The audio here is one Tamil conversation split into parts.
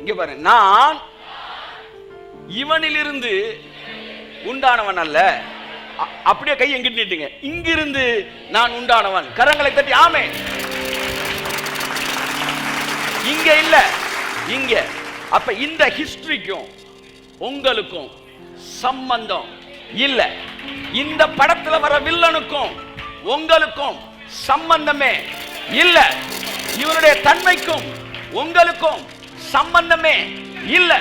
இங்க பாரு, நான் இவனிலிருந்து உண்டானவன் அல்ல. அப்படியே கை எங்கிட்டு நீட்டுங்க. இங்கிருந்து நான் உண்டானவன். கரங்களை தட்டி ஆமே. இங்க இல்ல, இங்க. அப்ப இந்த ஹிஸ்டரிக்கும் உங்களுக்கும் சம்பந்தம் இல்ல. இந்த படத்துல வர வில்லனுக்கும் உங்களுக்கும் சம்பந்தமே இல்ல. இவனுடைய தன்மைக்கும் உங்களுக்கும் சம்பந்தமே இல்ல.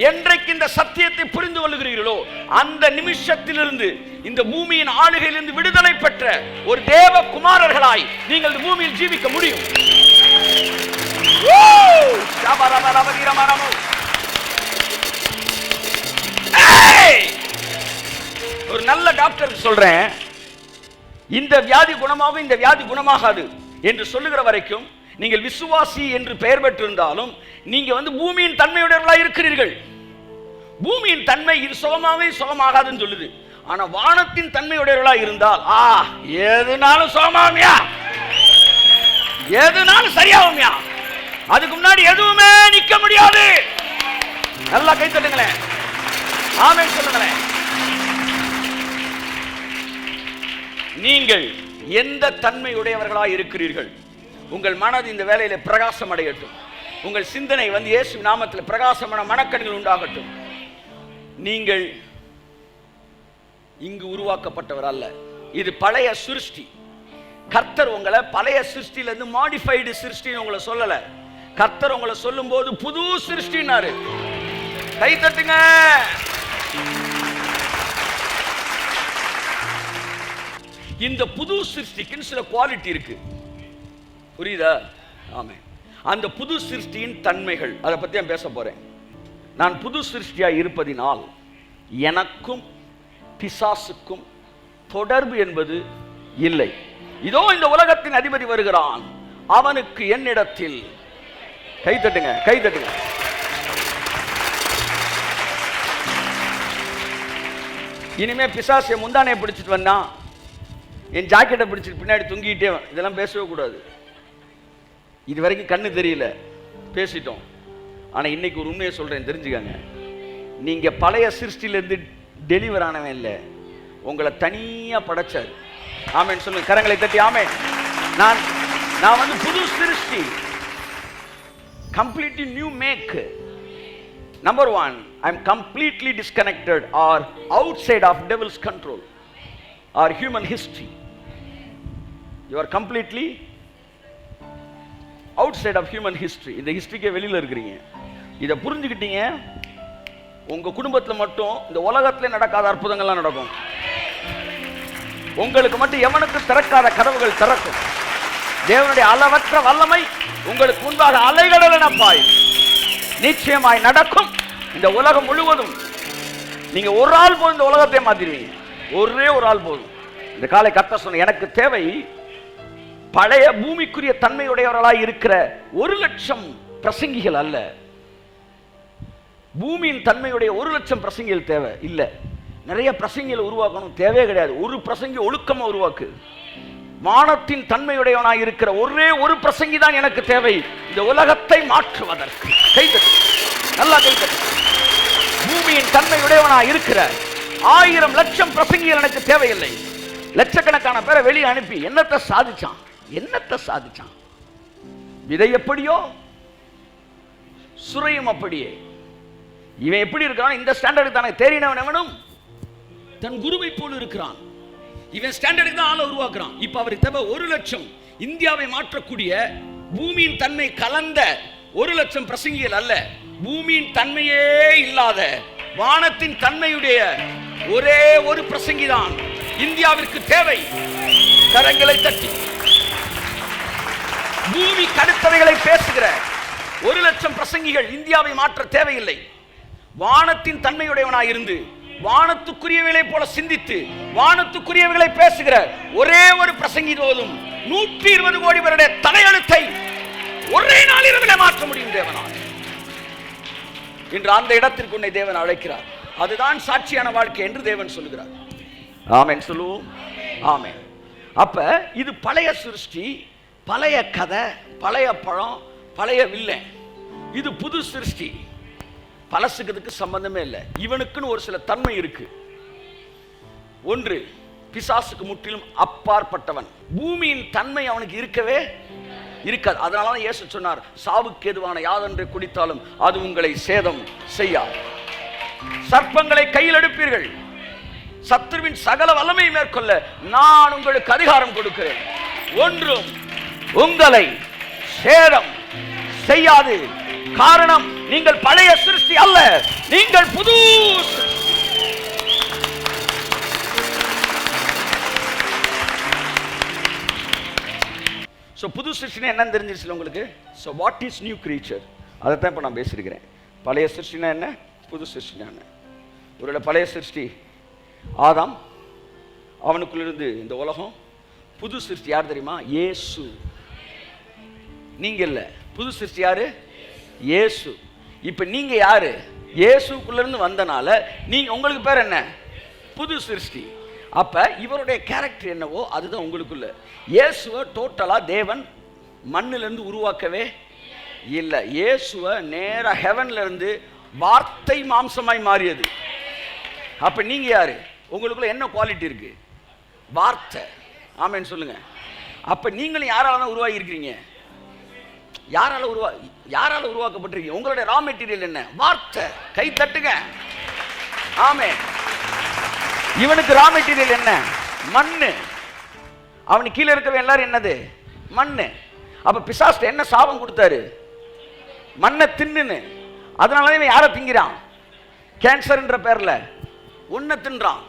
என்றைக்கு இந்த சத்தியத்தை புரிந்து கொள்ளுகிறீர்களோ அந்த நிமிஷத்திலிருந்து இந்த பூமியின் ஆளுகையிலிருந்து விடுதலை பெற்ற ஒரு தேவ குமாரர்களாய் நீங்கள் இந்த பூமியில் ஜீவிக்க முடியும். ஒரு நல்ல டாக்டர் சொல்றேன், இந்த வியாதி குணமாகும், இந்த வியாதி குணமாகாது என்று சொல்லுகிற வரைக்கும் நீங்கள் விசுவாசி என்று பெயர் பெற்றிருந்தாலும் நீங்க பூமியின் தன்மையுடையவர்களாக இருக்கிறீர்கள். பூமியின் தன்மை இது சுகமாவே சுகமாகாதுன்னு சொல்லுது. ஆனா வானத்தின் தன்மையுடையவர்களாக இருந்தால் எதுனாலும் சுகமாகும்யா, எதுனாலும் சரியாகும்யா. அதுக்கு முன்னாடி எதுவுமே நிக்க முடியாது. நல்லா கை தட்டுங்களேன், ஆமென் சொல்லுங்களேன். நீங்கள் எந்த தன்மையுடையவர்களாக இருக்கிறீர்கள்? உங்கள் மனது இந்த வேளையில பிரகாசம் அடையட்டும். உங்கள் சிந்தனை இயேசு நாமத்தில் பிரகாசமான மனக்கண்கள் உண்டாகட்டும். நீங்கள் இங்கு உருவாக்கப்பட்டவர் அல்ல. இது பழைய சிருஷ்டி. கர்த்தர் உங்களை பழைய சிருஷ்டியிலிருந்து மாடிஃபைடு சிருஷ்டின்னு உங்களை சொல்லல. கர்த்தர் உங்களை சொல்லும் போது புது சிருஷ்டினாரு. கை தட்டுங்க. இந்த புது சிருஷ்டிக்கு சில குவாலிட்டி இருக்கு, புரியுதா? ஆமே. அந்த புது சிருஷ்டியின் தன்மைகள், அதை பத்தி நான் பேச போறேன். நான் புது சிருஷ்டியா இருப்பதினால் எனக்கும் பிசாசுக்கும் தொடர்பு என்பது இல்லை. இதோ இந்த உலகத்தின் அதிபதி வருகிறான், அவனுக்கு என்னிடத்தில் கை தட்டுங்க, கை தட்டுங்க. இனிமே பிசாசு முந்தானையை பிடிச்சிட்டு வந்தா, என் ஜாக்கெட்டை பிடிச்சிட்டு பின்னாடி தொங்கிட்டே, இதெல்லாம் பேசவே கூடாது. இது வரைக்கும் கண்ணு தெரியல, பேசிட்டோம். ஆனா இன்னைக்கு ஒரு உண்மையை சொல்றேன், தெரிஞ்சுக்கங்க. நீங்க பழைய சிருஷ்டியிலிருந்து டெலிவர் ஆனவன் இல்லை, உங்களை தனியா படைச்சார். ஆமென் சொல்லுங்க, கரங்களை தட்டி ஆமென். நான் புது சிருஷ்டி, completely new make. Number one, I'm completely disconnected or outside of devil's control or human history. You are completely outside of human history. இந்த ஹிஸ்டரிக்கே வெளியில இருக்கிறீங்க. இதை புரிஞ்சுக்கிட்டீங்க, உங்க குடும்பத்தில் மட்டும் இந்த உலகத்திலே நடக்காத அற்புதங்கள்லாம் நடக்கும். உங்களுக்கு மட்டும் எவனுக்கு திறக்காத கதவுகள் திறக்கும். தேவனுடைய அளவற்ற வல்லமை உங்களுக்கு முன்பாக அலைகளென பாயும். நிச்சயமாய் நடக்கும். இந்த உலகம் முழுவதும் நீங்க ஒரு ஆள் போதும் இந்த உலகத்தை மாத்திடுவீங்க. ஒரே ஒரு ஆள் போதும். இந்த காலை கர்த்தர் சொன்ன, எனக்கு தேவை பழைய பூமிக்குரிய தன்மையுடையவர்களாய் இருக்கிற 1,00,000 பிரசங்கிகள் அல்ல. பூமியின் தன்மையுடைய 1,00,000 பிரசங்கிகள் தேவை இல்ல. நிறைய பிரசங்கிகள் உருவாக்கணும் தேவையே கிடையாது. ஒரு பிரசங்கி ஒழுக்கமா உருவாக்கு. வானத்தின் தன்மையுடையவனாய் இருக்கிற ஒரே ஒரு பிரசங்கி தான் எனக்கு தேவை, இந்த உலகத்தை மாற்றுவதற்கு. கைதட்டு, நல்லா கைதட்டு. பூமியின் தன்மையுடையவனாய் இருக்கிற 1,000,000 பிரசங்கிகள் எனக்கு தேவையில்லை. லட்சக்கணக்கான பேரை வெளியே அனுப்பி என்னத்தை சாதிச்சான்? என்னத்தை சாதிச்சான்? விதை எப்படியோ சுரையும் அப்படியே. இவன் எப்படி இருக்கான்? இந்த ஸ்டாண்டர்டுக்கு தானே தேறினவன் எவனும் தன் குருவை போல் இருக்கிறான். இவன் ஸ்டாண்டர்டுக்கு தான் ஆளை உருவாக்குறான். இப்ப அவர் தேவை 1,00,000 இந்தியாவை மாற்றக்கூடிய பூமியின் தன்மை கலந்த 1,00,000 பிரசங்கிகள் அல்ல. பூமியின் தன்மையே இல்லாத வானத்தின் தன்மையுடைய ஒரே ஒரு பிரசங்கி தான் இந்தியாவிற்கு தேவை. கரங்களை தட்டி பூமி கடுத்தவைகளை பேசுகிற 1,00,000 பிரசங்கிகள் இந்தியாவை மாற்ற தேவையில்லை. வானத்தின் தன்மையுடையவனாய் இருந்து வானத்துக்குரியவைகளை போல சிந்தித்து வானத்துக்குரியவைகளை பேசுகிற ஒரே ஒரு பிரசங்கி போதும் 120 கோடி பேருடைய தலையெழுத்தை ஒரே நாள் இரவிலே மாற்ற முடியும் தேவனால். இன்று அந்த இடத்திற்கு உன்னை தேவன் அழைக்கிறார். அதுதான் சாட்சியான வாழ்க்கை என்று தேவன் சொல்லுகிறார். ஆமென் சொல்லுவோம். ஆமென். அப்ப இது பழைய சிருஷ்டி, பழைய கதை, பழைய பழம், பழைய வில்லை. இது புது சிருஷ்டி. பழசுக்கிறதுக்கு சம்பந்தமே இல்லை. இவனுக்குன்னு ஒரு சில தன்மை இருக்கு. ஒன்று, பிசாசுக்கு முற்றிலும் அப்பாற்பட்டவன். பூமியின் தன்மை அவனுக்கு இருக்கவே இருக்காது. அதனால இயேசு சொன்னார், சாவுக்கு ஏதுவான யாதொன்றை குடித்தாலும் அது உங்களை சேதம் செய்யாது. சர்ப்பங்களை கையில் எடுப்பீர்கள், சத்துருவின் சகல வல்லமை மேற்கொள்ள நான் உங்களுக்கு அதிகாரம் கொடுக்கிறேன், ஒன்றும் உங்களை சேதம் செய்யாது. காரணம், நீங்கள் பழைய சிருஷ்டி அல்ல, நீங்கள் புது. புது சிருஷ்டினா என்னன்னு தெரிஞ்சிருச்சு உங்களுக்கு. So what is new creature, அதை தான் இப்போ நான் பேசியிருக்கிறேன். பழைய சிருஷ்டினா என்ன, புது சிருஷ்டினா என்ன. ஒருவேளை பழைய சிருஷ்டி ஆதாம், அவனுக்குள்ளிருந்து இந்த உலகம். புது சிருஷ்டி யார் தெரியுமா? இயேசு. நீங்க இல்ல, புது சிருஷ்டி யாரு? இயேசு. இப்ப நீங்க யாரு? இயேசுக்குள்ள இருந்து வந்தனால நீங்க, உங்களுக்கு பேர் என்ன? புது சிருஷ்டி. அப்ப இவருடைய கேரக்டர் என்னவோ அதுதான் உங்களுக்குள்ள. இயேசுவை டோட்டலா தேவன் மண்ணிலிருந்து உருவாக்கவே இல்லை. இயேசுவை நேரா ஹெவன்ல இருந்து வார்த்தை மாம்சமாய் மாறியது. அப்ப நீங்க யாரு? உங்களுக்குள்ள என்ன குவாலிட்டி இருக்கு? வார்த்தை. ஆமென் சொல்லுங்க. அப்ப நீங்களும் யாரால உருவாகி இருக்கிறீங்க? யாரால உருவாக்கப்பட்டிருக்கீங்க? உங்களுடைய ரா மெட்டீரியல் என்ன? வார்த்தை. கை தட்டுங்க. ஆமென். இவனுக்கு ரா மெட்டீரியல் என்ன? மண்ணு. அவனுக்கு கீழே இருக்கிற எல்லாரும் என்னது? மண்ணு. அப்ப பிசாசு என்ன சாபம் கொடுத்தாரு? மண்ணை தின்னுன்னு. அதனால இவன் யாரை திங்கிறான்? கேன்சர்ன்ற பேர்ல ஒன்ன தின்றான்.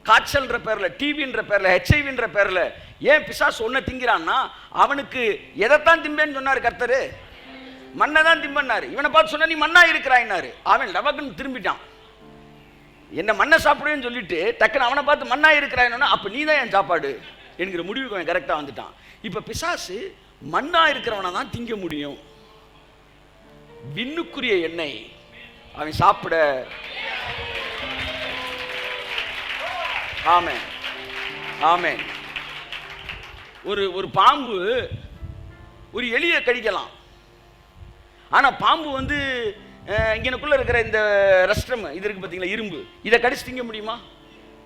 காய்ச்சல்ன்ற பேர்ல, டிவின்ற பேர்ல, ஹெச்ஐவின்ற பேர்ல. ஏன் பிசாசு ஒன்ன திங்கிறான்னா, அவனுக்கு எதைத்தான் திம்பேன்னு சொன்னாரு கர்த்தரு? மண்ணை தான் திம்பன்னாரு. இவனை பார்த்து சொன்ன, நீ மண்ணா இருக்கிறாயினாரு. அவன் லவக்குன்னு திரும்பிட்டான். என்ன மண்ணை சாப்பிடுவேன்னு சொல்லிட்டு டக்குன்னு அவனை பார்த்து மண்ணா இருக்கிறாயினா, அப்ப நீ தான் என் சாப்பாடு என்கிற முடிவுக்கு அவன் கரெக்டா வந்துட்டான். இப்ப பிசாசு மண்ணா இருக்கிறவனை தான் திங்க முடியும். விண்ணுக்குரிய எண்ணெய் அவன் சாப்பிட. ஆமென் ஆமென். ஒரு பாம்பு ஒரு எலியை கடிக்கலாம். ஆனா பாம்பு வந்து இங்கனக்குள்ள இருக்கிற இந்த ரெஸ்ட்ரம் இது இருக்கு பார்த்தீங்களா, இரும்பு, இதை கடிச்சு திங்க முடியுமா?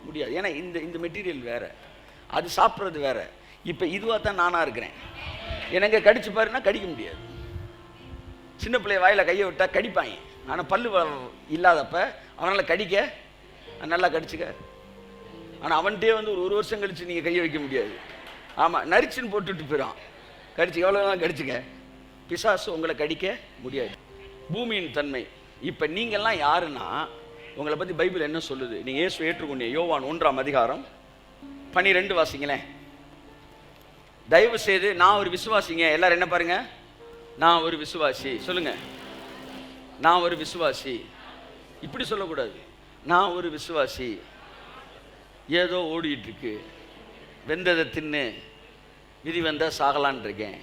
முடியாது. ஏன்னா இந்த மெட்டீரியல் வேற, அது சாப்பிட்றது வேற. இப்போ இதுவாக தான் நானா இருக்கிறேன். எனக்கு கடிச்சு பாருன்னா கடிக்க முடியாது. சின்ன பிள்ளைய வாயில கையை விட்டா கடிப்பாங்க. ஆனால் பல்லு இல்லாதப்ப அவனால் கடிக்க நல்லா கடிச்சுக்க. ஆனால் அவன்கிட்டே வந்து ஒரு வருஷம் கழிச்சு நீங்கள் கையை வைக்க முடியாது. ஆமாம், நரிச்சின்னு போட்டுட்டு போயிடான். கடிச்சு எவ்வளோதான் கடிச்சுக்க. பிசாசு உங்களை கடிக்க முடியாது. பூமியின் தன்மை. இப்போ நீங்கள்லாம் யாருன்னா, உங்களை பற்றி பைபிள் என்ன சொல்லுது? நீங்கள் இயேசு ஏற்றுக்கொண்டீங்க. யோவான் 1:12 வாசிங்களேன். தயவு செய்து நான் ஒரு விசுவாசிங்க. எல்லாரும் என்ன பாருங்க, நான் ஒரு விசுவாசி சொல்லுங்க. நான் ஒரு விசுவாசி. இப்படி சொல்லக்கூடாது. நான் ஒரு விசுவாசி. ஏதோ ஓடிட்டு இருக்கு, வெந்ததை தின்னு விதி வந்தால் சாகலான் இருக்கேன்.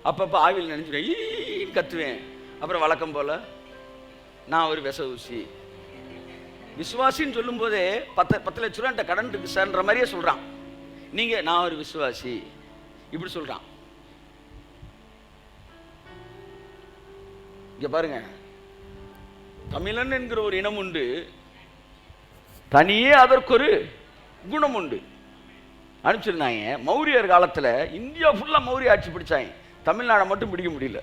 அப்பப்போ ஆவியில் நினைச்சுடுவேன், கத்துவேன். அப்புறம் வழக்கம் போல நான் ஒரு விச ஊசி. விசுவாசின்னு சொல்லும் போதே 10 லட்ச ரூபா கடன் இருக்கு சார்ன்ற மாதிரியே சொல்றான். நீங்க நான் ஒரு விசுவாசி இப்படி சொல்றான். இங்க பாருங்க, தமிழன் என்கிற ஒரு இனம் உண்டு, தனியே அதற்கு ஒரு குணம் உண்டு. அனுப்பிச்சிருந்தாங்க. மௌரியர் காலத்துல இந்தியா ஃபுல்லா மௌரிய ஆட்சி பிடிச்சாங்க. தமிழ்நாடை மட்டும் பிடிக்க முடியல.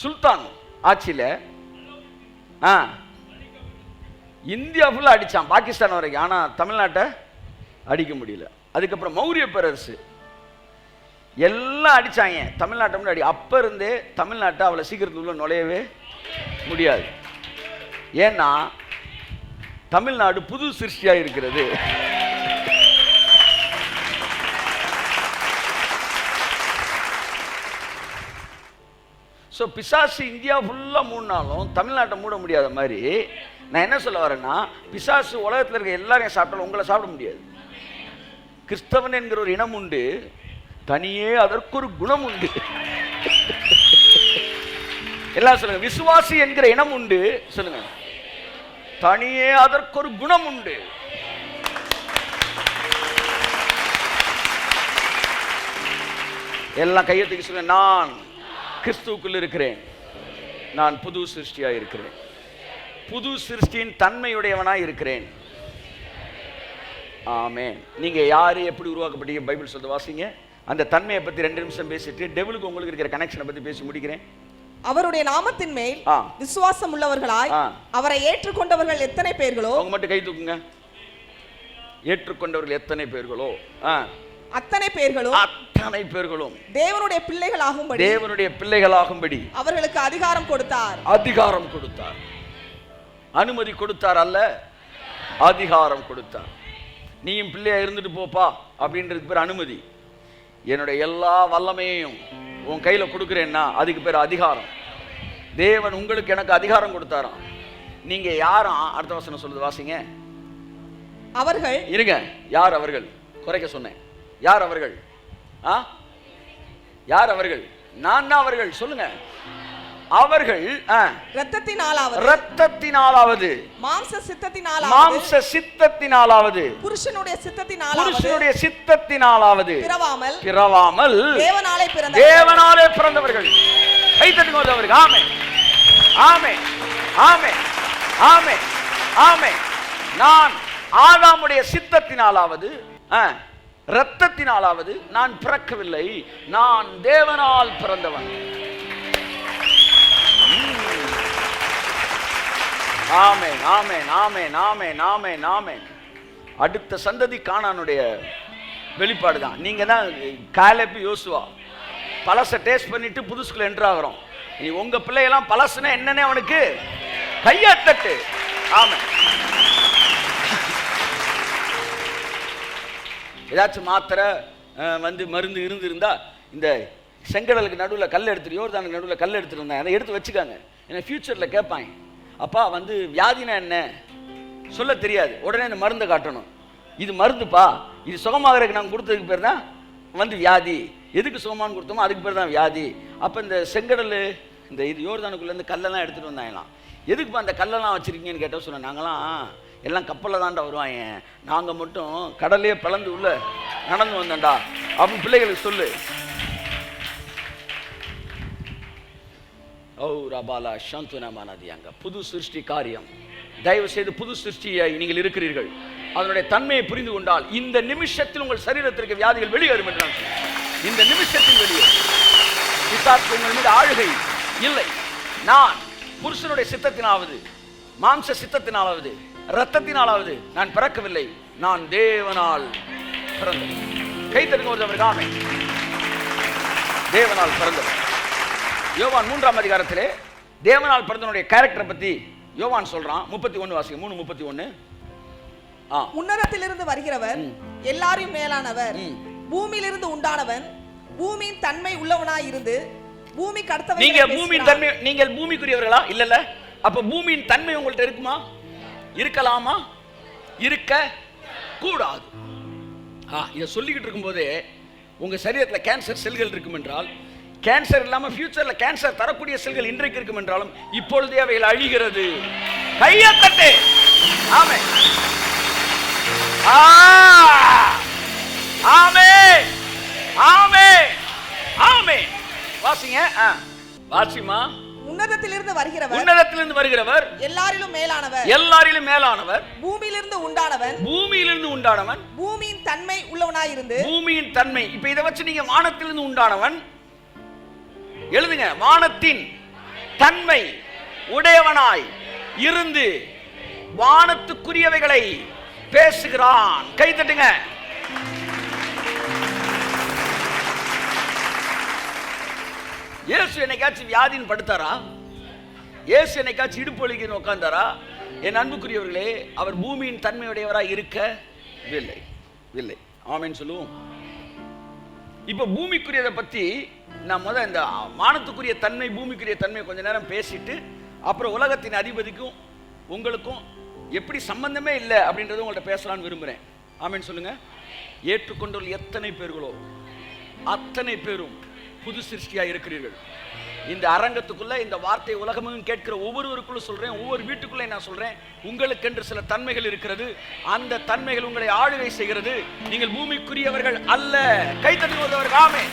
சுல்தான் ஆட்சியில இந்தியா ஃபுல்லா அடிச்சான், பாகிஸ்தான் வரைக்கும். ஆனா தமிழ்நாட்டை அடிக்க முடியல. அதுக்கப்புறம் மௌரிய பேரரசு எல்லாம் அடிச்சாங்க, தமிழ்நாட்டை முன்னாடி. அப்ப இருந்தே தமிழ்நாட்டை அவ்வளவு சீக்கிரத்துக்குள்ள நுழையவே முடியாது. ஏன்னா தமிழ்நாடு புது சிருஷ்டியா இருக்கிறது. ஸோ பிசாசு இந்தியா ஃபுல்லாக மூடினாலும் தமிழ்நாட்டை மூட முடியாத மாதிரி, நான் என்ன சொல்ல வரேன்னா, பிசாசு உலகத்தில் இருக்க எல்லாரையும் சாப்பிட்டாலும் உங்களை சாப்பிட முடியாது. கிறிஸ்தவன் என்கிற ஒரு இனம் உண்டு, தனியே அதற்கு ஒரு குணம் உண்டு. எல்லாம் சொல்லுங்க. விசுவாசி என்கிற இனம் உண்டு சொல்லுங்க, தனியே அதற்கு ஒரு குணம் உண்டு. எல்லாம் கையை தூக்கி சொல்லுங்க. நான் கிறிஸ்துவுக்குள் இருக்கிறேன். நான் புது சிருஷ்டியாய் இருக்கிறேன். புது சிருஷ்டியின் தன்மையுடையவனாய் இருக்கிறேன். ஆமென். நீங்க யாரு எப்படி உருவாக்கப்பட்டீங்க பைபிள் சொல்ல வாசிங்க. அந்த தன்மையை பத்தி 2 நிமிஷம் பேசிட்டு டெவிலுக்கு உங்களுக்கு இருக்கிற கனெக்ஷனை பத்தி பேசி முடிக்கிறேன். அவருடைய நாமத்தின் மேல் விசுவாசம் உள்ளவர்களாய் அவரை ஏற்றுக்கொண்டவர்கள் எத்தனை பேர்களோ, அவங்க மட்டும் கை தூக்குங்க. ஏற்றுக்கொண்டவர்கள் எத்தனை பேர்களோ அத்தனை பேர்களும் தேவனுடைய பிள்ளைகளாகும்படி அவர்களுக்கு அதிகாரம் கொடுத்தார். அனுமதி கொடுத்தார் அல்ல, அதிகாரம் கொடுத்தார். நீயும் பிள்ளையா இருந்துட்டு போப்பா அப்படின்றதுக்கு பேர் அனுமதி. என்னுடைய எல்லா வல்லமையையும் உன் கையில கொடுக்கிறேன்னா அதுக்கு பேர் அதிகாரம். தேவன் உங்களுக்கு எனக்கு அதிகாரம் கொடுத்தாராம். நீங்க யாரும் அடுத்த வசனம் சொல்லுது வாசிங்க. அவர்கள் இருங்க. யார் அவர்கள்? குறைக்க சொன்னேன். யார் அவர்கள்? யார் அவர்கள்? நான் தான் அவர்கள். சொல்லுங்க. அவர்கள் இரத்தத்தினாலாவது மாம்ச சித்தத்தினாலாவது புருஷனுடைய சித்தத்தினாலாவது பிறவாமல் தேவனாலே பிறந்தவர்கள். கை தட்டுங்க அவருக்கு. ஆமென், ஆமென், ஆமென், ஆமென், ஆமென். நான் ஆதாமுடைய சித்தத்தினாலாவது இரத்தத்தினாலாவது நான் பிறக்கவில்லை, நான் தேவனால் பிறந்தவன். ஆமென், ஆமென், ஆமென், ஆமென், ஆமென், ஆமென். அடுத்த சந்ததி கானானுடைய வெளிப்பாடு தான். நீங்க தான் காலேப் யோசுவா. பழச டேஸ்ட் பண்ணிட்டு புதுசுக்குள்ள என்ட்ரு ஆகிறோம். நீ உங்க பிள்ளையெல்லாம் பழசுனா என்னன்னு அவனுக்கு கையா தட்டு. ஆமென். ஏதாச்சும் மாத்திரை வந்து மருந்து இருந்திருந்தா இந்த செங்கடலுக்கு நடுவில் கல் எடுத்துட்டு, யோர்தானுக்கு நடுவில் கல் எடுத்துருந்தேன், அதை எடுத்து வச்சுக்காங்க. ஏன்னா ஃபியூச்சரில் கேட்பாங்க, அப்பா வந்து வியாதினா என்ன சொல்ல தெரியாது, உடனே இந்த மருந்தை காட்டணும். இது மருந்துப்பா, இது சுகமாகறதுக்கு நாங்கள் கொடுத்ததுக்கு பேர் தான் வந்து வியாதி. எதுக்கு சுகமானு கொடுத்தோமோ அதுக்கு பேர் தான் வியாதி. அப்போ இந்த செங்கடல் இந்த இது யோர்தானுக்குள்ளேருந்து கல்லெல்லாம் எடுத்துகிட்டு வந்தாங்களாம். எதுக்குப்பா அந்த கல்லெல்லாம் வச்சுருக்கீங்கன்னு கேட்டால் சொன்னேன், நாங்களாம் எல்லாம் கப்பலில் தாண்டா வருவாங்க, நாங்கள் மட்டும் கடலையே பிளந்து உள்ள நடந்து வந்தோண்டா அப்படின்னு பிள்ளைகளுக்கு சொல்லு. ஓ ரபாலா சாந்துனமானதியாங்க. புது சிருஷ்டி காரியம். தயவு செய்து புது சிருஷ்டியை நீங்கள் இருக்கிறீர்கள். அதனுடைய தன்மையை புரிந்து கொண்டால் இந்த நிமிஷத்தில் உங்கள் சரீரத்திற்கு வியாதிகள் வெளியேறும் என்று நான் சொன்னேன். இந்த நிமிஷத்தில் வெளியேறும். பிசாசு உங்கள் மீது ஆளுகை இல்லை. நான் புருஷனுடைய சித்தத்தினாவது மாம்ச சித்தத்தினாலாவது இரத்தத்தினாலாவது நான் பிறக்கவில்லை, நான் தேவனால் பிறந்தவன். கை தட்டுங்க ஒருத்தவருக்கு. ஆமென். தேவனால் பிறந்தவன். யோவான் 3ஆம் அதிகாரத்திலே தேவனால் பிறந்தவனுடைய கேரக்டரை பத்தி யோவான் சொல்றான். 31 வாசிங்க. 3:31. உன்னதத்திலிருந்து வருகிறவர் எல்லாரையும் மேலானவர், பூமியிலிருந்து உண்டானவன், பூமியின் தன்மை உள்ளவனாய் இருந்து பூமி கடத்தவன். நீங்க பூமியின் தன்மை, நீங்கள் பூமிக்குரியவர்களா? இல்லல்ல. அப்ப பூமியின் தன்மை உங்கள்ட்ட இருக்குமா? இருக்கலாமா? இருக்க கூடாது. இதை சொல்லிக்கிட்டு இருக்கும்போதே உங்க சரீரத்தில் கேன்சர் செல்கள் இருக்கும் என்றால், கேன்சர் இல்லாம ஃபியூச்சர்ல கேன்சர் தரக்கூடிய செல்கள் இன்றைக்கு இருக்கும் என்றாலும் இப்பொழுதே அவைகள் அழிகிறது. கையத்தட்டு. ஆமென், ஆமென், ஆமென், ஆமென். வாசிங்க. வாசிமா. உன்னதத்திலிருந்து வருகிறவர் எல்லாரிலும் மேலானவர், பூமியிலிருந்து உண்டானவன், பூமியின் தன்மை உள்ளவனாய் இருந்து. பூமியின் தன்மை. இப்ப இதை வச்சு நீங்க வானத்திலிருந்து உண்டானவன் எழுதுங்க. வானத்தின் தன்மை உடையவனாய் இருந்து வானத்துக்குரியவைகளை பேசுகிறான். கை தட்டுங்க. இயேசு என்னைக்காச்சும் வியாதின்னு படுத்தாரா? இயேசு என்னைக்காச்சும் இடுப்பு வலிக்குன்னு உட்கார்ந்தாரா? என் அன்புக்குரியவர்களே, அவர் பூமியின் தன்மையுடையவராக இருக்கவில்லை. ஆமென் சொல்லுவோம். இப்ப பூமிக்குரியதை பத்தி நான் இந்த வானத்துக்குரிய தன்மை பூமிக்குரிய தன்மை கொஞ்ச நேரம் பேசிட்டு அப்புறம் உலகத்தின் அதிபதிக்கும் உங்களுக்கும் எப்படி சம்பந்தமே இல்லை அப்படின்றத உங்கள்ட்ட பேசலான்னு விரும்புகிறேன். ஆமென் சொல்லுங்க. ஏற்றுக்கொண்டவர்கள் எத்தனை பேர்களோ அத்தனை பேரும் புது சிருஷ்டியா இருக்கிறீர்கள். இந்த அரங்கத்துக்குள்ள இந்த வார்த்தை உலகமும் கேட்கிற ஒவ்வொருவருக்குள்ள சொல்றேன், ஒவ்வொரு வீட்டுக்குள்ளே நான் சொல்றேன், உங்களுக்கென்று சில தன்மைகள் இருக்கிறது. அந்த தன்மைகள் உங்களை ஆளுகை செய்கிறது. நீங்கள் பூமிக்குரியவர்கள் அல்ல. கை தட்டுவதற்கு. ஆமென்.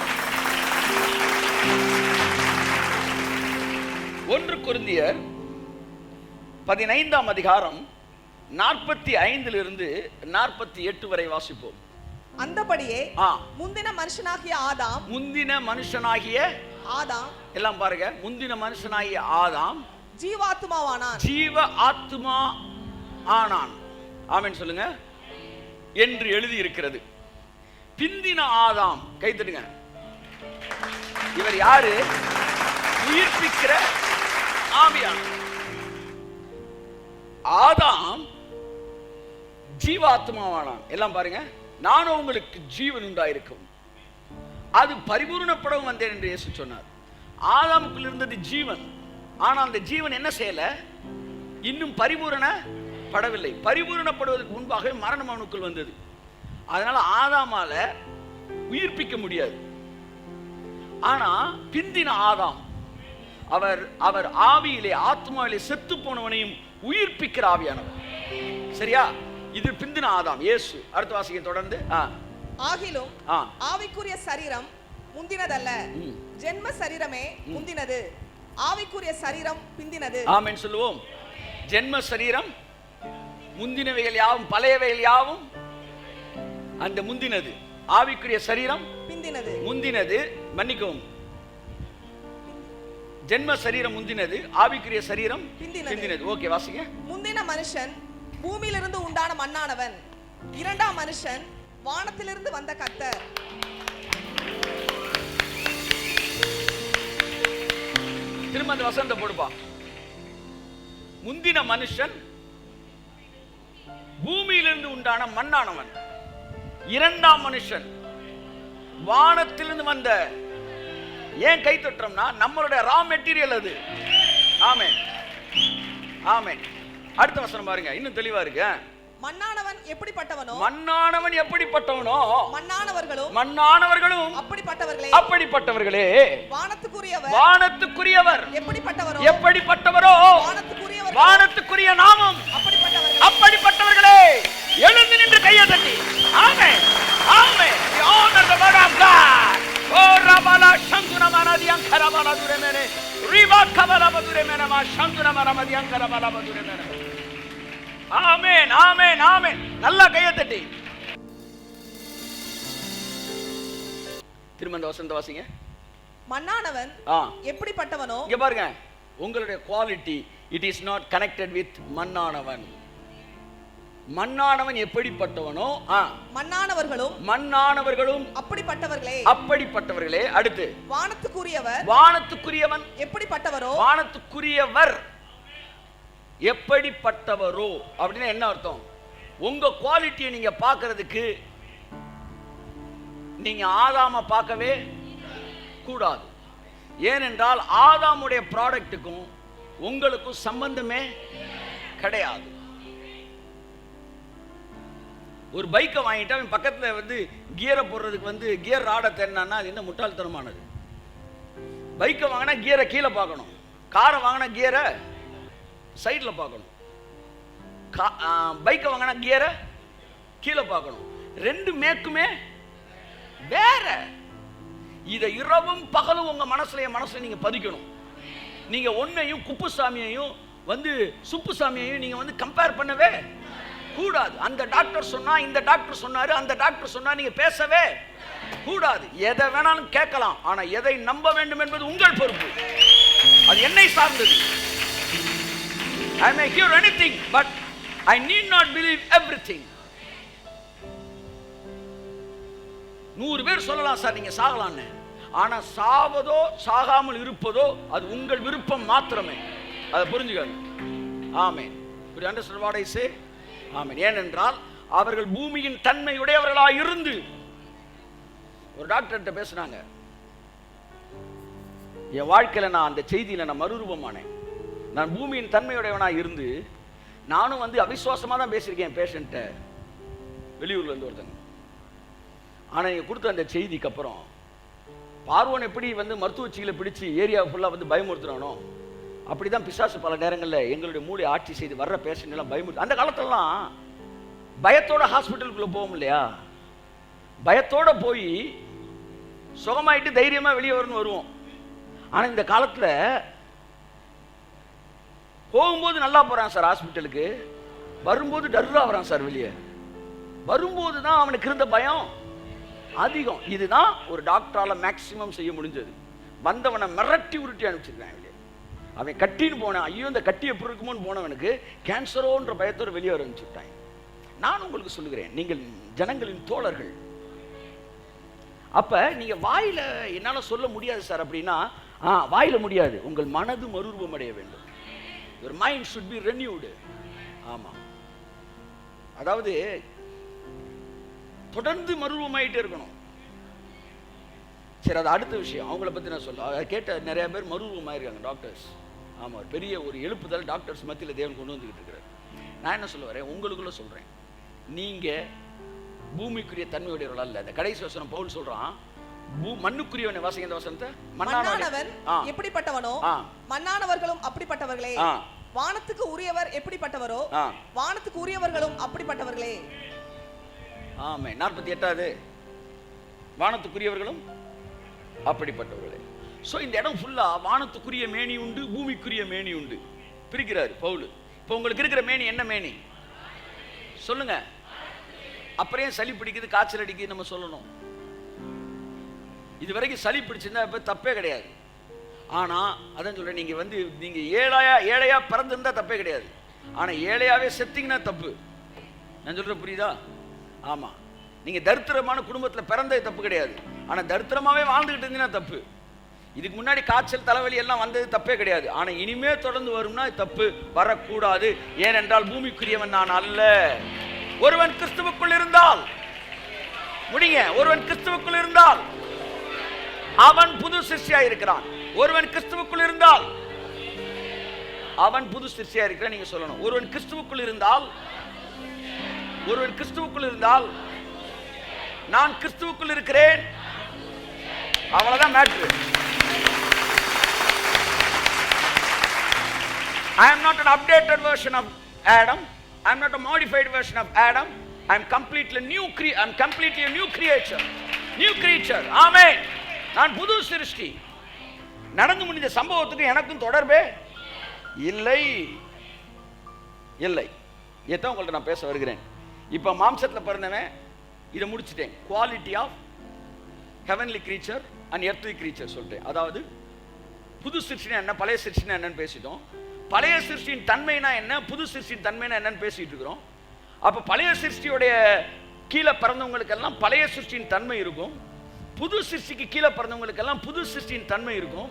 1 கொரிந்தியர் 15ஆம் அதிகாரம் 45 48 வரை வாசிப்போம். அந்தபடியே முந்தின மனுஷனாகிய ஆதாம் எல்லாம் பாருங்க, முந்தின மனுஷனாகிய ஆதாம் ஜீவ ஆத்துமா ஆனான். ஆமென் சொல்லுங்க என்று எழுதி இருக்கிறது. பிந்தின ஆதாம், கைத்தட்டுங்க. இவர் யாரு? உயிர்ப்பிக்கிற ஆவியானவர். ஆதாம் ஜீவாத்மாவானான். எல்லாம் பாருங்க, நானும் உங்களுக்கு ஜீவன் உண்டாயிருக்கும், அது பரிபூர்ணப்படவும் வந்தேன் என்று இயேசு சொன்னார். ஆதாமுக்குள் இருந்தது ஜீவன். ஆனால் அந்த ஜீவன் என்ன செய்யல? இன்னும் பரிபூரணப்படவில்லை. பரிபூரணப்படுவதற்கு முன்பாக மரணம் அவனுக்குள் வந்தது. அதனால ஆதாமால உயிர்ப்பிக்க முடியாது. ஆனா பிந்தின ஆதாம் அவர் ஆவியிலே ஆத்மாவிலே செத்து போனவனையும் உயிர்ப்பிக்கிற ஆவியானவர். சரியா? இது பிந்தின ஆதாம் இயேசு. அடுத்த வாசிக்க தொடர்ந்து. ஆகிலும் ஆவிக்குரிய சரீரம் முந்தினதல்ல, ஜென்ம சரீரமே முந்தினது, ஆவிக்குரிய சரீரம் பிந்தினது. ஆமென் சொல்லுவோம். ஜென்ம சரீரம் முந்தினவைகள் யாவும், பழையவைகள் யாவும் அந்த முந்தினது. ஆவிக்குரிய சரீரம் முந்தினது. மன்னிக்கவும், ஜென்ம சரீரம் முந்தினது, ஆவிக்குரிய சரீரம் பிந்தினது. ஓகே, வாசிங்க. முந்தின மனுஷன் பூமியிலிருந்து உண்டான மண்ணானவன், இரண்டாம் மனுஷன் வானத்திலிருந்து வந்த கர்த்தர். திரும்ப அந்த வசனத்தை போடுப்பா. முந்தின மனுஷன் பூமியிலிருந்து உண்டான மண்ணானவன், இரண்டாம் மனுஷன் வானத்திலிருந்து வந்த. ஏன் கை தொட்டோம்னா நம்மளுடைய ரா மெட்டீரியல் அது. ஆமென் ஆமென். அடுத்த வசனம் பாருங்க, இன்னும் தெளிவா இருக்கு. மண்ணானவன் எப்படிப்பட்டவனோ மண்ணானவர்களும் அப்படிப்பட்டவர்களே. வானத்துக்குரியவர் எப்படிப்பட்டவரோ வானத்துக்குரிய நாமம் அப்படிப்பட்டவர்களே. எழுந்து நின்று கையை தட்டி ஆமென் ஆமென். We honor the word of God. Oh rabala shantuna manadi ankara bala dure mene riba kabala badure mene ma shantuna manadi ankara bala badure mene. ஆமென் ஆமென் ஆமென். நல்ல கையை தட்டி திரும்ப அந்த வசனத்தை வாசிங்க. மண்ணானவன் எப்படிப்பட்டவனோ. இங்க பாருங்க, உங்களுடைய quality it is not connected with மண்ணானவன். மண்ணானவன் எப்படிப்பட்டவனோ மண்ணானவர்களும் அப்படிப்பட்டவர்களே. அடுத்து வானத்துக்குரியவன் எப்படிப்பட்டவரோ அப்படின்னா என்ன அர்த்தம்? உங்க குவாலிட்டியை நீங்க பார்க்கிறதுக்கு நீங்க ஆதாம பார்க்கவே கூடாது. ஏனென்றால் ஆதாமுடைய ப்ராடக்ட்டுக்கும் உங்களுக்கும் சம்பந்தமே கிடையாது. ஒரு பைக்கை வாங்கிட்டு அவன் பக்கத்துல கியரை போடுறதுக்கு கியர் ராடை தேடினான்னா அது என்ன முட்டாள்தனமானது? பைக்கை வாங்கினா கியரை கீழே பார்க்கணும், காரை வாங்கினா கியரை சைட்ல பார்க்கணும், பைக்கை வாங்கினா கியரை கீழே பார்க்கணும். ரெண்டு மேக்குமே வேற. இதை இரவும் பகலும் உங்க மனசுல நீங்க பதிக்கணும். நீங்க ஒன்னையும் குப்புசாமியையும் சுப்புசாமியையும் நீங்க கம்பேர் பண்ணவே கூடாது. அந்த டாக்டர் சொன்னா, இந்த டாக்டர் சொன்னாரு, அந்த டாக்டர் சொன்னா நீங்க பேசவே கூடாது. எதை வேணாலும் கேட்கலாம், ஆனா எதை நம்ப வேண்டும் என்பது உங்கள் பொறுப்பு. அது என்னை சார்ந்தது. I may hear anything, but I need not believe everything. 100 பேர் சொல்லலாம் சார் நீங்க சாகலான்னு, ஆனா சாவதோ சாகாமல் இருப்பதோ அது உங்கள் விருப்பம் மாத்திரமே. அதை புரிஞ்சுக்காது. ஆமென். You understand what I say? ஆமென். ஏனென்றால் அவர்கள் பூமியின் தன்மையுடையவர்களாய் இருந்து. ஒரு டாக்டர்கிட்ட பேசுனாங்க, என் வாழ்க்கையில நான் அந்த செய்தியில நான் மறுரூபமானேன். நான் பூமியின் தன்மையுடையவனாய் இருந்து நானும் அவிசுவாசமா தான் பேசியிருக்கேன் பேஷண்ட்ட, வெளியூர்ல இருந்து ஒருத்தங்க. ஆனா நீங்க கொடுத்த அந்த செய்திக்கு அப்புறம் பார்வன் எப்படி மருத்துவச்சிகளை பிடிச்சு ஏரியா ஃபுல்லா பயமுறுத்துறானோ அப்படிதான் பிசாசு பல நேரங்களில் எங்களுடைய மூளை ஆட்சி செய்து வர்ற பேஷண்ட் எல்லாம் பயமுறுத்து. அந்த காலத்திலலாம் பயத்தோட ஹாஸ்பிட்டலுக்குள்ள போவோம் இல்லையா? பயத்தோட போய் சுகமாயிட்டு தைரியமா வெளியே வருவோம். ஆனா இந்த காலத்துல போகும்போது நல்லா போறான் சார் ஹாஸ்பிட்டலுக்கு, வரும்போது டர்ரா வரான் சார் வெளியே. வரும்போது தான் அவனுக்கு இருந்த பயம் அதிகம். இதுதான் ஒரு டாக்டரால மேக்சிமம் செய்ய முடிஞ்சது. வந்தவனை மிரட்டி உருட்டி அனுப்பிச்சிருக்காங்க வெளியே. அவன் கட்டின்னு போனான், ஐயோ இந்த கட்டி எப்படி இருக்குமோன்னு போனவனுக்கு கேன்சரோன்ற பயத்தோடு வெளியே வர அனுப்பிச்சுட்டாங்க. நான் உங்களுக்கு சொல்லுகிறேன், நீங்கள் ஜனங்களின் தோழர்கள். அப்ப நீங்க வாயில என்னால சொல்ல முடியாது சார் அப்படின்னா, வாயில முடியாது, உங்கள் மனது மறுரூபம் அடைய வேண்டும். your mind should be renewed. ஆமா, அதாவது தொடர்ந்து மறுரூபமாயிட்டே இருக்கணும். சரி, அது அடுத்த விஷயம். அவங்கள பத்தி நான் சொல்ல, அதை கேட்ட நிறைய பேர் மறுரூபமாயிருக்காங்க டாக்டர்ஸ். ஆமா, பெரிய ஒரு எழுப்புதல் டாக்டர்ஸ் மத்தியில் தேவன் கொண்டு வந்துகிட்டு இருக்கிறார். நான் என்ன சொல்ல வரேன், உங்களுக்குள்ள சொல்றேன், நீங்க பூமிக்குரிய தன்மையுடையவர்கள் அல்ல. இந்த கடைசி வசனம் பவுல் சொல்றான், மண்ணுக்குரியவனை வாசிங்க இந்த வசனத்தை. மண்ணானவன் எப்படிப்பட்டவனோ மண்ணானவர்களும் அப்படிப்பட்டவர்களே, வானத்துக்கு உரியவர் எப்படிப்பட்டவரோ வானத்துக்கு உரியவர்களும் அப்படிப்பட்டவர்களே. ஆமென். 48வது, வானத்துக்குரியவர்களும் அப்படிப்பட்டவர்களே. சோ இந்த இடம் ஃபுல்லா வானத்துக்குரிய மேனி உண்டு, பூமிக்குரிய மேனி உண்டு, பிரிக்கிறார் பவுல். இப்போ உங்களுக்கு இருக்கிற மேனி என்ன மேனி சொல்லுங்க? அப்புறம் சளி பிடிக்குது, காய்ச்சல் அடிக்குது நம்ம சொல்லணும். இது வரைக்கும் சளி பிடிச்சிருந்தா இப்ப தப்பே கிடையாது. ஆனா அதான் சொல்றேன், நீங்க ஏழையா பிறந்திருந்தா தப்பே கிடையாது. ஆனா ஏழையாவே செத்தீங்கன்னா தப்பு. நான் சொல்ற புரியுதா? ஆமா, நீங்க தரித்திரமான குடும்பத்துல பிறந்தது தப்பு கிடையாது. ஆனா தரித்திரமாவே வாழ்ந்துகிட்டு இருந்தீங்கன்னா தப்பு. இதுக்கு முன்னாடி காய்ச்சல் தலைவலி எல்லாம் வந்தது தப்பே கிடையாது. ஆனா இனிமே தொடர்ந்து வரும்னா தப்பு வரக்கூடாது. ஏனென்றால் பூமிக்குரியவன் நான் அல்ல. ஒருவன் கிறிஸ்துவுக்குள் இருந்தால் முடிங்க, ஒருவன் கிறிஸ்துவுக்குள் இருந்தால் அவன் புது சிருஷ்டியா இருக்கிறான். ஒருவன் கிறிஸ்துவுக்குள் இருந்தால் அவன் புது சிருஷ்டியா இருக்கிறான். நீங்க சொல்லணும், ஒருவன் கிறிஸ்துவுக்குள் இருந்தால், ஒருவன் கிறிஸ்துவுக்குள் இருந்தால் நான் கிறிஸ்துவுக்குள் இருக்கிறேன். அவ்வளவுதான் matter. I am not an updated version of Adam. I am not a modified version of Adam. I am completely a new creature. New creature. Amen. நான் புது சிருஷ்டி. நடந்து முடிந்த சம்பவத்துக்கு எனக்கும் தொடர்பே இல்லை. இல்லை. இதான் உங்கள்ட்ட நான் பேச வருகிறேன். இப்ப மாம்சத்துல பிறந்தவன் இதை முடிச்சிட்டேன். Quality of heavenly creature and earthly creature சொல்லிட்டேன். அதாவது புது சிருஷ்டினா என்ன, பழைய சிருஷ்டினா என்னன்னு பேசிட்டோம். பழைய சிருஷ்டியின் தன்மைனா என்ன, புது சிருஷ்டியின் தன்மைனா என்னன்னு பேசிட்டு இருக்கிறோம். அப்ப பழைய சிருஷ்டியோடைய கீழே பிறந்தவங்களுக்கெல்லாம் பழைய சிருஷ்டியின் தன்மை இருக்கும். புது சிருஷ்டிக்கு கீழே பிறந்தவங்களுக்கெல்லாம் புது சிருஷ்டியின் தன்மை இருக்கும்.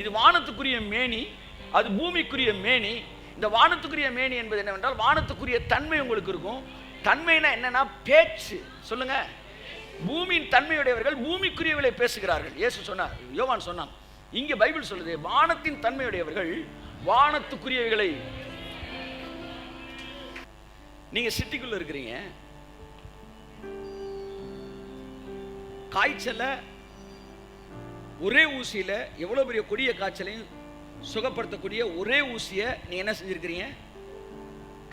இது வானத்துக்குரிய மேனி, அது பூமிக்குரிய மேனி. இந்த வானத்துக்குரிய மேனி என்பது என்னவென்றால் வானத்துக்குரிய தன்மை உங்களுக்கு இருக்கும். தன்மைனா என்னன்னா பேச்சு. சொல்லுங்க, பூமியின் தன்மையுடையவர்கள் பூமிக்குரியவர்களை பேசுகிறார்கள். இயேசு சொன்னார், யோவான் சொன்னான். இங்க பைபிள் சொல்லுது, வானத்தின் தன்மையுடையவர்கள் வானத்துக்குரியவைகளை. நீங்க சிட்டிக்குள்ள இருக்கிறீங்க, காய்ச்சல ஒரே ஊசியில எவ்வளவு பெரிய கொடிய காய்ச்சலையும் சுகப்படுத்தக்கூடிய ஒரே ஊசியை நீங்க என்ன செஞ்சிருக்கிறீங்க,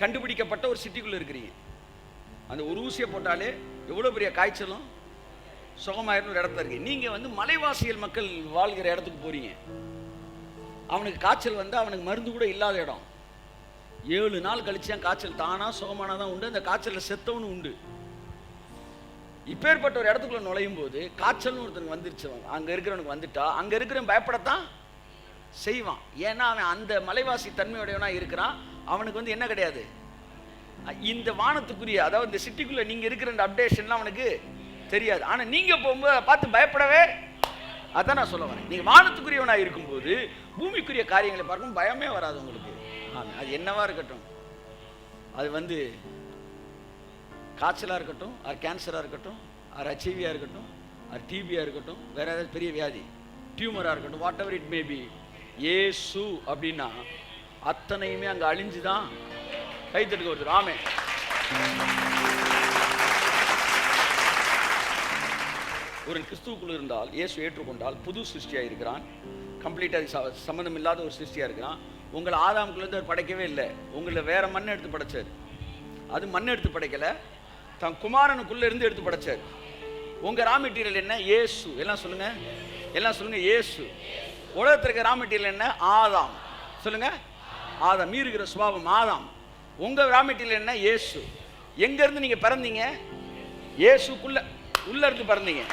கண்டுபிடிக்கப்பட்ட ஒரு சிட்டிக்குள்ள இருக்கிறீங்க. அந்த ஒரு ஊசியை போட்டாலே எவ்வளவு பெரிய காய்ச்சலும் சுகமாயிரும் ஒரு இடத்துல இருக்கு. நீங்க மலைவாசியல் மக்கள் வாழ்கிற இடத்துக்கு போறீங்க. அவனுக்கு காய்ச்சல் வந்து அவனுக்கு மருந்து கூட இல்லாத இடம். 7 நாள் கழிச்சு காய்ச்சல் தானா சுகமானதான் உண்டு. அந்த காய்ச்சல் செத்தவனு உண்டு. இப்பேற்பட்ட ஒரு இடத்துக்குள்ள நுழையும் போது காய்ச்சல்னு ஒருத்தனுக்கு வந்துருச்சு, அங்க இருக்கிறவனுக்கு வந்துட்டா அங்க இருக்கிறவன் பயப்படத்தான் செய்வான். ஏன்னா அவன் அந்த மலைவாசி தன்மையுடையவனா இருக்கிறான். அவனுக்கு என்ன கிடையாது, இந்த வானத்துக்குரிய, அதாவது இந்த சிட்டிக்குள்ள நீங்க இருக்கிற இந்த அப்டேஷன்லாம் அவனுக்கு தெரியாது. ஆனா நீங்க போகும்போது பார்த்து பயப்படவே, அதான் நான் சொல்ல வரேன். நீங்க வானத்துக்குரியவனா இருக்கும்போது பூமிக்குரிய காரியங்களை பார்க்கும் பயமே வராது உங்களுக்கு. அது என்னவா இருக்கட்டும், அது காய்ச்சலா இருக்கட்டும், அது கேன்சரா இருக்கட்டும், அது ஹெச்ஐவியா இருக்கட்டும், அது டிபியா இருக்கட்டும், வேற ஏதாவது பெரிய வியாதி, டியூமரா இருக்கட்டும், what ever it may be, இயேசு அப்படின்னா அத்தனையுமே அங்க அழிஞ்சுதான் கைத்தட்டுக்கு வருது. ஆமென். ஒரு கிறிஸ்துவுக்குள் இருந்தால், இயேசு ஏற்றுக்கொண்டால் புது சிருஷ்டியா இருக்கிறான். கம்ப்ளீட்டாக சம்மந்தம் இல்லாத ஒரு சிருஷ்டியா இருக்கிறான். உங்களை ஆதாமுக்குள்ளேருந்து அவர் படைக்கவே இல்லை. உங்களை வேற மண்ணை எடுத்து படைச்சார். அது மண்ணை எடுத்து படைக்கல, தன் குமாரனுக்குள்ள இருந்து எடுத்து படைச்சார். உங்க ரா மெட்டீரியல் என்ன? இயேசு. எல்லாம் சொல்லுங்க, எல்லாம் சொல்லுங்க, இயேசு. உலகத்தில் இருக்க ரா மெட்டீரியல் என்ன? ஆதாம். சொல்லுங்க, ஆதாம். மீறுகிற சுபாவம் ஆதாம். உங்க ராமெட்டில் என்ன? இயேசு. எங்க இருந்து நீங்க பிறந்தீங்க? இயேசுக்குள்ள உள்ள இருந்து பிறந்தீங்க.